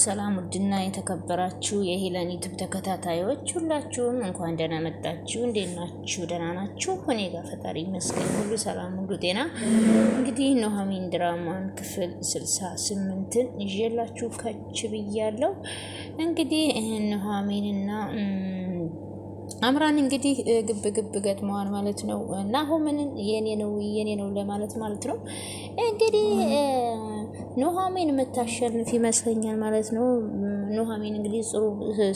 ሰላም ውድና የተከበራችሁ የሄለን ዩቲዩብ ተከታታዮች ሁላችሁም እንኳን ደህና መጣችሁ። እንዴት ናችሁ? ደህና ናችሁ? እኔ ጋር ፈጣሪ ይመስገን ሁሉ ሰላም፣ ሁሉ ጤና። እንግዲህ ኑሃሚን ድራማን ክፍል 68ን ይዤላችሁ ከች ብያለሁ። እንግዲህ ኑሃሚንና አምራን እንግዲህ ግብ ገጥመዋል ማለት ነው። ናሆምን የኔ ነው ለማለት ማለት ነው። እንግዲህ ኑሃሚን የምታሸንፍ ይመስለኛል ማለት ነው። ኑሃሚን እንግዲህ ጥሩ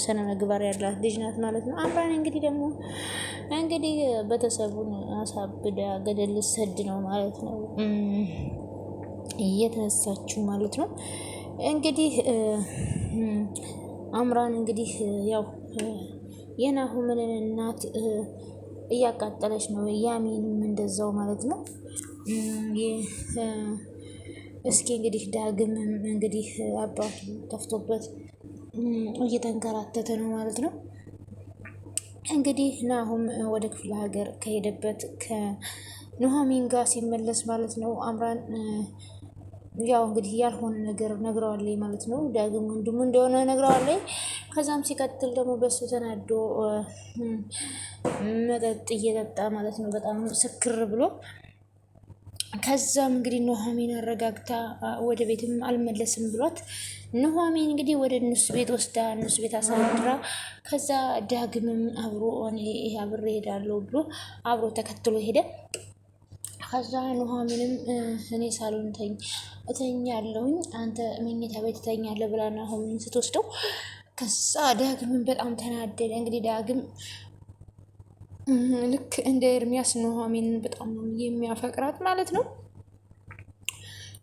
ስነ ምግባር ያላት ልጅ ናት ማለት ነው። አምራን እንግዲህ ደግሞ ቤተሰቡን አሳብዳ ገደል ልትሰድ ነው ማለት ነው እየተነሳችው ማለት ነው። እንግዲህ አምራን እንግዲህ ያው የናሆምን እናት እያቃጠለች ነው። ያሚንም እንደዛው ማለት ነው። እስኪ እንግዲህ ዳግም እንግዲህ አባቱ ተፍቶበት እየተንከራተተ ነው ማለት ነው። እንግዲህ ናሆም ወደ ክፍለ ሀገር ከሄደበት ከኑሃሚን ጋር ሲመለስ ማለት ነው አምራን ያው እንግዲህ ያልሆነ ነገር ነግረዋለች ማለት ነው። ዳግም ወንድሙ እንደሆነ ነግረዋለች። ከዛም ሲቀጥል ደግሞ በሱ ተናዶ መጠጥ እየጠጣ ማለት ነው በጣም ስክር ብሎ። ከዛም እንግዲህ ኑሃሚን አረጋግታ ወደ ቤትም አልመለስም ብሏት ኑሃሚን እንግዲህ ወደ እነሱ ቤት ወስዳ እነሱ ቤት አሳድራ ከዛ ዳግምም አብሬ እሄዳለሁ ብሎ አብሮ ተከትሎ ሄደ። ከዛ ኑሃሚንም እኔ ሳሎን እተኛለሁኝ አንተ መኝታ ቤት ትተኛለህ ብላ ናሆምን ስትወስደው ከዛ ዳግምን በጣም ተናደደ። እንግዲህ ዳግም ልክ እንደ ኤርሚያስ ኑሃሚንን በጣም ነው የሚያፈቅራት ማለት ነው።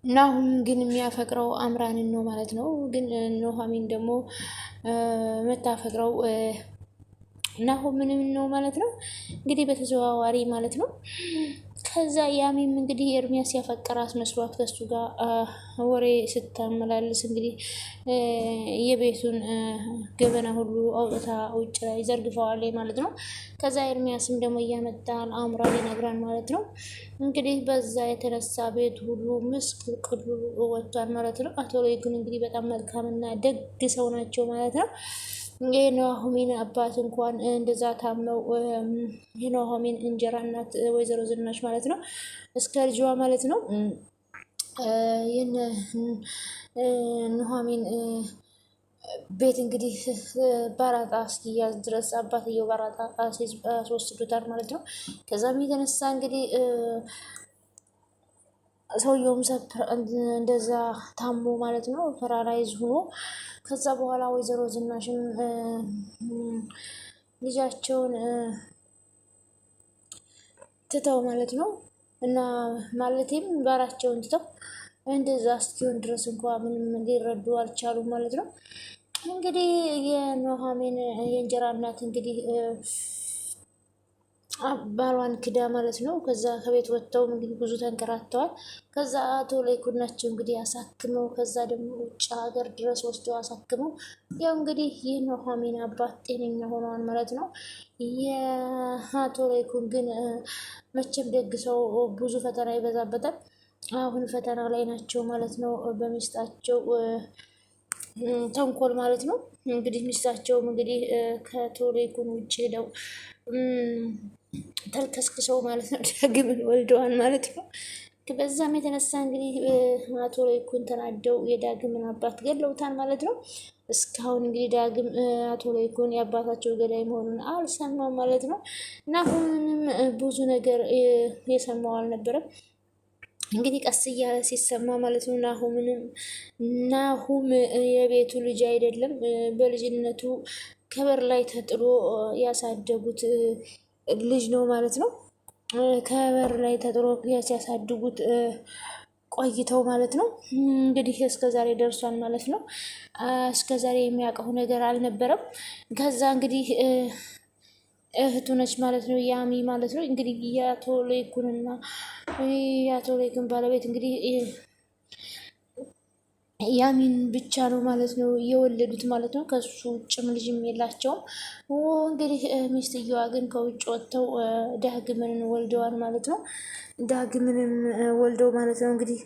ናሆም ግን የሚያፈቅረው አምራንን ነው ማለት ነው። ግን ኑሃሚን ደግሞ የምታፈቅረው ናሆምንም ነው ማለት ነው። እንግዲህ በተዘዋዋሪ ማለት ነው። ከዛ ያሚም እንግዲህ ኤርሚያስ ያፈቀራት መስሏት ከሱ ጋር ወሬ ስታመላልስ እንግዲህ የቤቱን ገበና ሁሉ አውጥታ ውጭ ላይ ዘርግፈዋለች ማለት ነው። ከዛ ኤርሚያስም ደግሞ እያመጣ አምራን ይነግራል ማለት ነው። እንግዲህ በዛ የተነሳ ቤቱ ሁሉ ምስቅልቅሉ ወጥቷል ማለት ነው። አቶ ሎይኩን እንግዲህ በጣም መልካምና ደግ ሰው ናቸው ማለት ነው። የኑሃሚን አባት እንኳን እንደዛ ታመው የኑሃሚን እንጀራ እናት ወይዘሮ ዝናሽ ማለት ነው እስከ ልጅዋ ማለት ነው ኑሃሚን ቤት እንግዲህ ባራጣ እስኪያዝ ድረስ አባትየው ባራጣ አስወስዶታል ማለት ነው። ከዛም የተነሳ እንግዲህ ሰውየውም እንደዛ ታሞ ማለት ነው ፓራላይዝ ሆኖ ከዛ በኋላ ወይዘሮ ዝናሽም ልጃቸውን ትተው ማለት ነው እና ማለትም ባራቸውን ትተው እንደዛ እስኪሆን ድረስ እንኳ ምንም ሊረዱ አልቻሉም ማለት ነው። እንግዲህ የኑሃሚን የእንጀራ እናት እንግዲህ ባሏን ክዳ ማለት ነው። ከዛ ከቤት ወጥተው እንግዲህ ብዙ ተንከራተዋል። ከዛ አቶ ላይኩን ናቸው እንግዲህ አሳክመው ከዛ ደግሞ ውጭ ሀገር ድረስ ወስደው አሳክመው ያው እንግዲህ ይህ ኑሃሚን አባት ጤነኛ ሆነዋል ማለት ነው። የአቶ ላይኩን ግን መቼም ደግ ሰው ብዙ ፈተና ይበዛበታል። አሁን ፈተና ላይ ናቸው ማለት ነው በሚስታቸው ተንኮል ማለት ነው። እንግዲህ ሚስታቸውም እንግዲህ ከአቶ ላይኩን ውጭ ሄደው ተልከስክሰው ማለት ነው ዳግምን ወልደዋል ማለት ነው። በዛም የተነሳ እንግዲህ አቶ ላይኩን ተናደው የዳግምን አባት ገለውታል ማለት ነው። እስካሁን እንግዲህ ዳግም አቶ ላይኩን የአባታቸው ገዳይ መሆኑን አልሰማም ማለት ነው። ናሆምንም ብዙ ነገር የሰማው አልነበረም። እንግዲህ ቀስ እያለ ሲሰማ ማለት ነው ናሆም የቤቱ ልጅ አይደለም፣ በልጅነቱ ከበር ላይ ተጥሎ ያሳደጉት ልጅ ነው ማለት ነው። ከበር ላይ ተጥሎ ሲያሳድጉት ቆይተው ማለት ነው እንግዲህ እስከዛሬ ደርሷል ማለት ነው። እስከዛሬ የሚያውቀው ነገር አልነበረም። ከዛ እንግዲህ እህቱ ነች ማለት ነው ያሚ ማለት ነው። እንግዲህ የአቶ ላይኩንና የአቶ ላይኩን ባለቤት እንግዲህ ያሚን ብቻ ነው ማለት ነው የወለዱት ማለት ነው። ከሱ ውጭም ልጅም የላቸውም። እንግዲህ ሚስትየዋ ግን ከውጭ ወጥተው ዳግምን ወልደዋል ማለት ነው። ዳግምንም ወልደው ማለት ነው እንግዲህ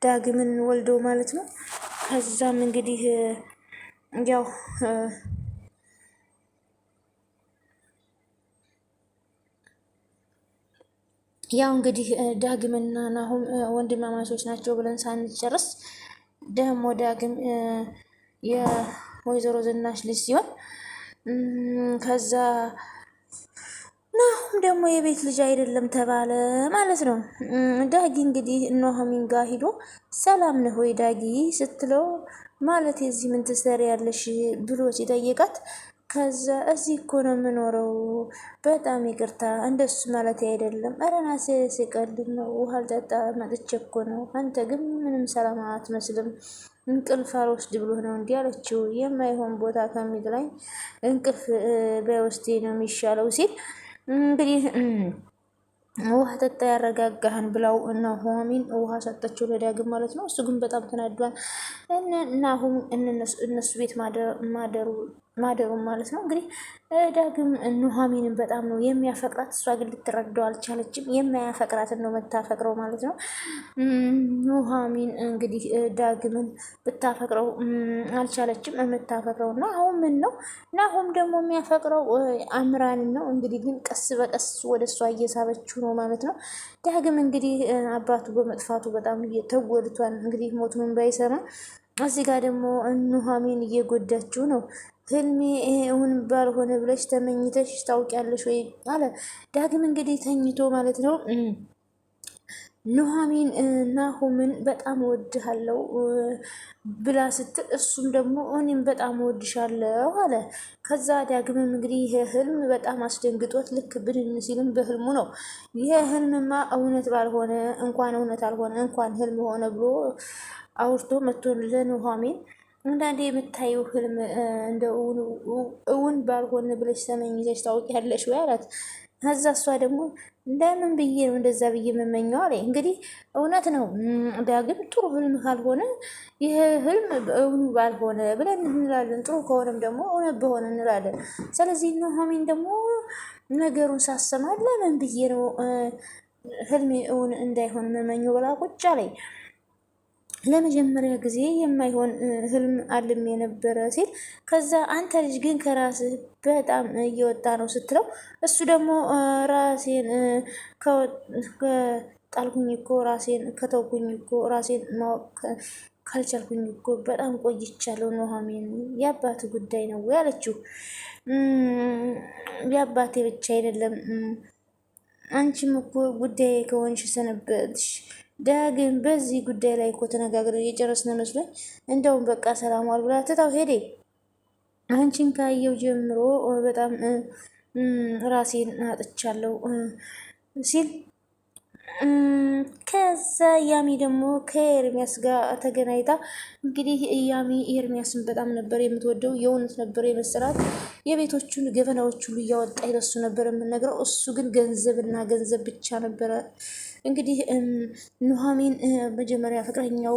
ዳግምን ወልዶ ማለት ነው። ከዛም እንግዲህ ያው ያው እንግዲህ ዳግምና ናሁም ወንድማማቾች ናቸው ብለን ሳንጨርስ ደግሞ ዳግም የወይዘሮ ዝናሽ ልጅ ሲሆን ከዛ ናሁም ደግሞ የቤት ልጅ አይደለም ተባለ ማለት ነው። ዳጊ እንግዲህ ኑሃሚን ጋር ሂዶ ሰላም ነህ ወይ ዳጊ ስትለው ማለት የዚህ ምን ትሰሪያለሽ ብሎ ሲጠይቃት ከዛ እዚህ እኮ ነው የምኖረው፣ በጣም ይቅርታ እንደሱ ማለት አይደለም፣ ኧረ ናሴ ሲቀልድ ነው፣ ውሃ ልጠጣ መጥቼ እኮ ነው፣ አንተ ግን ምንም ሰላም አትመስልም፣ እንቅልፍ አልወስድ ብሎ ነው እንዲህ አለችው። የማይሆን ቦታ ከሚጥለኝ እንቅልፍ በውስጤ ነው የሚሻለው ሲል እንግዲህ ውሃ ጠጣ ያረጋጋህን ብላው ኑሃሚን ውሃ ሰጠችው ለዳግም ማለት ነው። እሱ ግን በጣም ተናዷል። ናሁም እነሱ ቤት ማደሩ ማለት ነው። እንግዲህ ዳግም ኑሃሚንን በጣም ነው የሚያፈቅራት። እሷ ግን ልትረዳው አልቻለችም። የማያፈቅራትን ነው መታፈቅረው ማለት ነው። ኑሃሚን እንግዲህ ዳግምን ብታፈቅረው አልቻለችም። የምታፈቅረው ናሁም ምን ነው። ናሁም ደግሞ የሚያፈቅረው አምራንን ነው። እንግዲህ ግን ቀስ በቀስ ወደ እሷ እየሳበችው ነው ማለት ነው። ዳግም እንግዲህ አባቱ በመጥፋቱ በጣም ተጎድቷል። እንግዲህ ሞቱን ባይሰማ እዚህ ጋር ደግሞ ኑሃሚን እየጎዳችው ነው። ህልሜ እውን ባልሆነ ብለሽ ተመኝተሽ ታውቂያለሽ ወይ አለ ዳግም እንግዲህ ተኝቶ ማለት ነው። ኑሃሚን ናሁምን በጣም እወድሃለሁ ብላ ስትል እሱም ደግሞ እኔም በጣም እወድሻለሁ አለ። ከዛ ዳግምም እንግዲህ ይሄ ህልም በጣም አስደንግጦት ልክ ብድን ሲልም በህልሙ ነው። ይሄ ህልምማ እውነት ባልሆነ እንኳን እውነት አልሆነ እንኳን ህልም ሆነ ብሎ አውርቶ መጥቶ ለኑሃሚን አንዳንዴ የምታየው ህልም እንደ እውን ባልሆነ ብለሽ ተመኝተሽ ታውቂያለሽ ወይ አላት። ከዛ እሷ ደግሞ እንደምን ብዬ ነው እንደዛ ብዬ የምመኘው አለ። እንግዲህ እውነት ነው ዳግም ጥሩ ህልም ካልሆነ ይህ ህልም እውን ባልሆነ ብለን እንላለን፣ ጥሩ ከሆነም ደግሞ እውነት በሆነ እንላለን። ስለዚህ ኑሃሚን ደግሞ ነገሩን ሳሰማ ለምን ብዬ ነው ህልሜ እውን እንዳይሆን የምመኘው ብላ ቁጭ አለኝ። ለመጀመሪያ ጊዜ የማይሆን ህልም አልም የነበረ ሲል ከዛ አንተ ልጅ ግን ከራስህ በጣም እየወጣ ነው ስትለው እሱ ደግሞ ራሴን ከጣልኩኝ እኮ ራሴን ከተውኩኝ እኮ ራሴን ማወቅ ካልቻልኩኝ እኮ በጣም ቆይቻለሁ። ኑሃሚን የአባት ጉዳይ ነው ያለችው። የአባቴ ብቻ አይደለም አንቺም እኮ ጉዳይ ከሆንሽ ሰነበትሽ። ዳግም በዚህ ጉዳይ ላይ እኮ ተነጋግረን የጨረስን መስሎኝ እንደውም በቃ ሰላም ዋል ብላ ትታው ሄዴ። አንቺን ካየው ጀምሮ በጣም ራሴን አጥቻለሁ ሲል ከዛ ያሚ ደግሞ ከኤርሚያስ ጋር ተገናኝታ እንግዲህ ያሚ ኤርሚያስን በጣም ነበር የምትወደው። የእውነት ነበር የመሰላት። የቤቶቹን ገበናዎች ሁሉ እያወጣ ይለሱ ነበር የምንነግረው። እሱ ግን ገንዘብና ገንዘብ ብቻ ነበረ። እንግዲህ ኑሃሚን መጀመሪያ ፍቅረኛው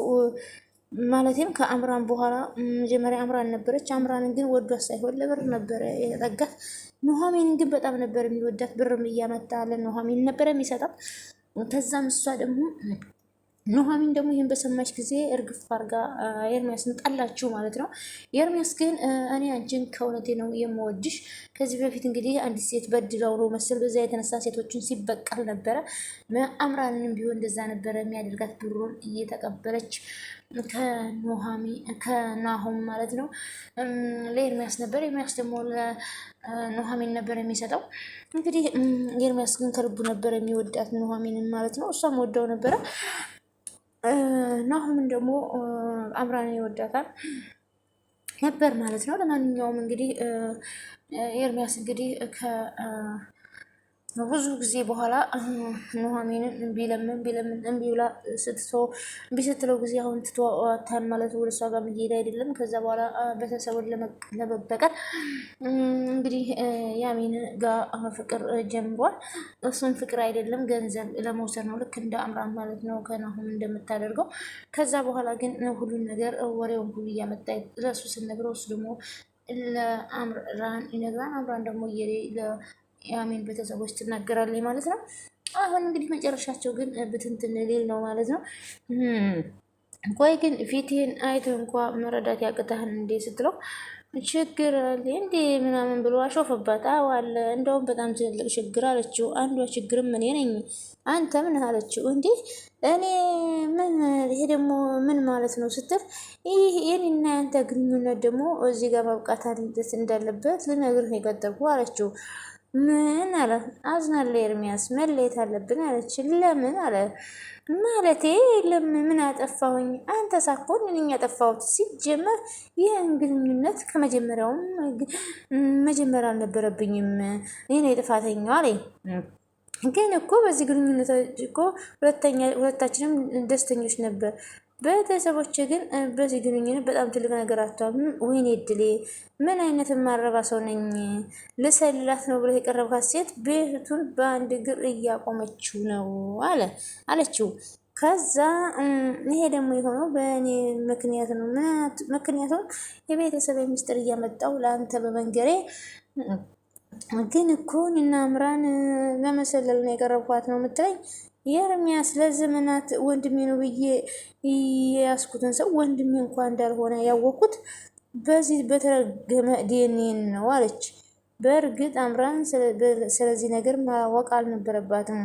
ማለትም ከአምራን በኋላ መጀመሪያ አምራን ነበረች። አምራንን ግን ወዷት ሳይሆን ለብር ነበረ የተጠጋት። ኑሃሚንን ግን በጣም ነበር የሚወዳት። ብርም እያመጣ ለኑሃሚን ነበር የሚሰጣት። ከዛም እሷ ደግሞ ኑሃሚን ደግሞ ይህን በሰማች ጊዜ እርግፍ አርጋ ኤርሚያስን ጠላችው ማለት ነው። ኤርሚያስ ግን እኔ አንቺን ከእውነቴ ነው የምወድሽ። ከዚህ በፊት እንግዲህ አንዲት ሴት በድላው ነው መሰል በዛ የተነሳ ሴቶችን ሲበቀል ነበረ። አምራንንም ቢሆን እንደዛ ነበረ የሚያደርጋት ብሩን እየተቀበለች ከናሁም ማለት ነው ለኤርሚያስ ነበር። ኤርሚያስ ደግሞ ለኑሃሚን ነበር የሚሰጠው። እንግዲህ ኤርሚያስ ግን ከልቡ ነበር የሚወዳት ኑሃሚንን ማለት ነው። እሷም ወደው ነበረ። ናሁምን ደግሞ አምራንን ይወዳታል ነበር ማለት ነው። ለማንኛውም እንግዲህ ኤርሚያስ እንግዲህ ብዙ ጊዜ በኋላ ኑሃሚንን እምቢ ብላ እምቢ ስትለው ጊዜ አሁን ትተዋታል ማለት ወደ እሷ ጋር መሄድ አይደለም። ከዛ በኋላ ቤተሰቡን ለመበቀል እንግዲህ ያሚን ጋር ፍቅር ጀምሯል። እሱም ፍቅር አይደለም ገንዘብ ለመውሰድ ነው፣ ልክ እንደ አምራን ማለት ነው ከናሁም እንደምታደርገው። ከዛ በኋላ ግን ሁሉን ነገር ወሬውን ሁሉ እያመጣ ለእሱ ስነግረው እሱ ደግሞ ለአምራን ይነግራል። አምራን ደግሞ ያሚን ቤተሰቦች ትናገራለች ማለት ነው። አሁን እንግዲህ መጨረሻቸው ግን ብትንትን ሊል ነው ማለት ነው። ቆይ ግን ፊትህን አይተህ እንኳ መረዳት ያቅታህን እንዴ ስትለው ችግር አለ እንዴ ምናምን ብሎ አሾፈባት። አዎ አለ፣ እንደውም በጣም ትልቅ ችግር አለችው። አንዷ ችግርም እኔ ነኝ። አንተ ምን አለችው? እንዴ እኔ ምን ይሄ ደግሞ ምን ማለት ነው ስትል ይህ የኔና ያንተ ግንኙነት ደግሞ እዚህ ጋር ማብቃት እንዳለበት ልነግርህ የቀጠልኩ አለችው። ምን አለ? አዝናለሁ ኤርሚያስ፣ መለየት አለብን አለች። ለምን አለ? ማለቴ ለምን ምን አጠፋሁኝ? አንተ ሳኮን እኔ ያጠፋሁት ሲጀመር ይህን ግንኙነት ከመጀመሪያውም መጀመር አልነበረብኝም። እኔ ጥፋተኛው አለኝ። ግን እኮ በዚህ ግንኙነት እኮ ሁለታችንም ደስተኞች ነበር። ቤተሰቦች ግን በዚህ ግንኙነት በጣም ትልቅ ነገር አቷል። ወይኔ እድሌ፣ ምን አይነት የማረባ ሰው ነኝ? ልሰልላት ነው ብለህ የቀረብካት ሴት ቤቱን በአንድ እግር እያቆመችው ነው አለችው። ከዛ ይሄ ደግሞ የሆነው በእኔ ምክንያት ነው። ምክንያቱም የቤተሰብ ሚስጥር እያመጣው ለአንተ በመንገሬ ግን እኮ እኔና አምራን ለመሰለል ነው የቀረብኳት ነው የምትለኝ? የኤርሚያስ ለዘመናት ወንድሜ ነው ብዬ የያዝኩትን ሰው ወንድሜ እንኳን እንዳልሆነ ያወቅኩት በዚህ በተረገመ ዲኤንኤ ነው አለች። በእርግጥ አምራን ስለዚህ ነገር ማወቅ አልነበረባትም።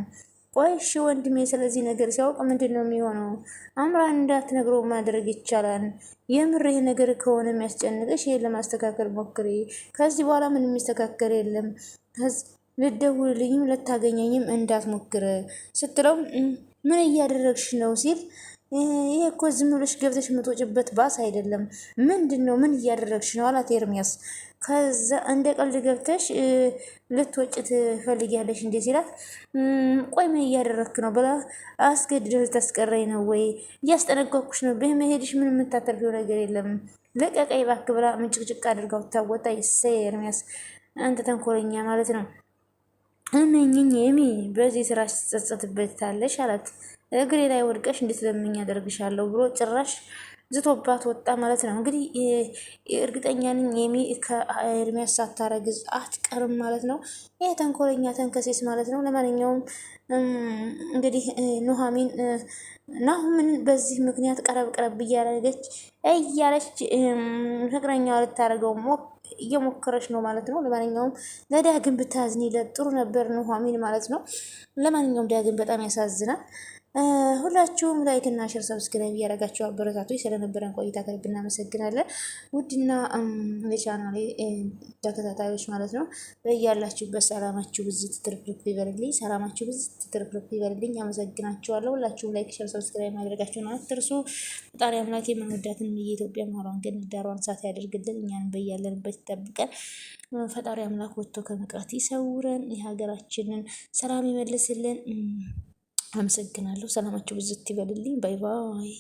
ቆይ እሺ ወንድሜ ስለዚህ ነገር ሲያውቅ ምንድን ነው የሚሆነው? አምራን እንዳትነግረው ማድረግ ይቻላል። የምር ይሄ ነገር ከሆነ የሚያስጨንቅሽ ይሄን ለማስተካከል ሞክሪ። ከዚህ በኋላ ምንም የሚስተካከል የለም። ልደውልልኝም ልታገኘኝም እንዳትሞክር ስትለው ምን እያደረግሽ ነው ሲል ይሄ እኮ ዝም ብለሽ ገብተሽ የምትወጭበት ባስ አይደለም። ምንድን ነው? ምን እያደረግሽ ነው አላት ኤርሚያስ። ከዛ እንደ ቀልድ ገብተሽ ልትወጭ ትፈልጊያለሽ እንዴ ሲላት ቆይ ምን እያደረግክ ነው ብላ አስገድደሽ ልታስቀረኝ ነው ወይ? እያስጠነቀኩሽ ነው። በመሄድሽ ምን የምታተርፊው ነገር የለም። ለቀቀኝ እባክህ ብላ ምጭቅጭቅ አድርጋው ታወጣ። ይሰይ ኤርሚያስ አንተ ተንኮለኛ ማለት ነው። እመኝኝ የሚ በዚህ ስራ ትጸጸትበታለሽ አላት። እግሬ ላይ ወድቀሽ እንድትለምኝ ያደርግሻለሁ ብሎ ጭራሽ ዝቶባት ወጣ ማለት ነው። እንግዲህ እርግጠኛ ነኝ የሚ ከኤርሚያስ ሳታረግዝ አትቀርም ማለት ነው። ይህ ተንኮለኛ ተንከሴስ ማለት ነው። ለማንኛውም እንግዲህ ኑሐሚን ናሁምን በዚህ ምክንያት ቀረብ ቀረብ እያለች ፍቅረኛዋ ልታደርገው እየሞከረች ነው ማለት ነው። ለማንኛውም ለዳግም ብታዝኒለት ጥሩ ነበር ኑሐሚን ማለት ነው። ለማንኛውም ዳግም በጣም ያሳዝናል። ሁላችሁም ላይክ እና ሼር ሰብስክራይብ እያደረጋችሁ አበረታቶች ስለነበረን ቆይታ ከልብ እናመሰግናለን። ውድና ለቻናሌ ተከታታዮች ማለት ነው በያላችሁበት ሰላማችሁ ብዝት ትርፍርፍ ይበልልኝ። ሰላማችሁ ብዝት ትርፍርፍ ይበልልኝ። አመሰግናችኋለሁ። ሁላችሁም ላይክ ሼር ሰብስክራይብ ማድረጋችሁን አትርሱ። ፈጣሪ አምላክ የምንወዳትን የኢትዮጵያ ማሯን ግን ዳሯን ሳት ያደርግልን። እኛንም በያለንበት ይጠብቀን። ፈጣሪ አምላክ ወጥቶ ከመቅረት ይሰውረን። የሀገራችንን ሰላም ይመልስልን። አመሰግናለሁ። ሰላማችሁ ብዝት ይበልልኝ። ባይ ባይ።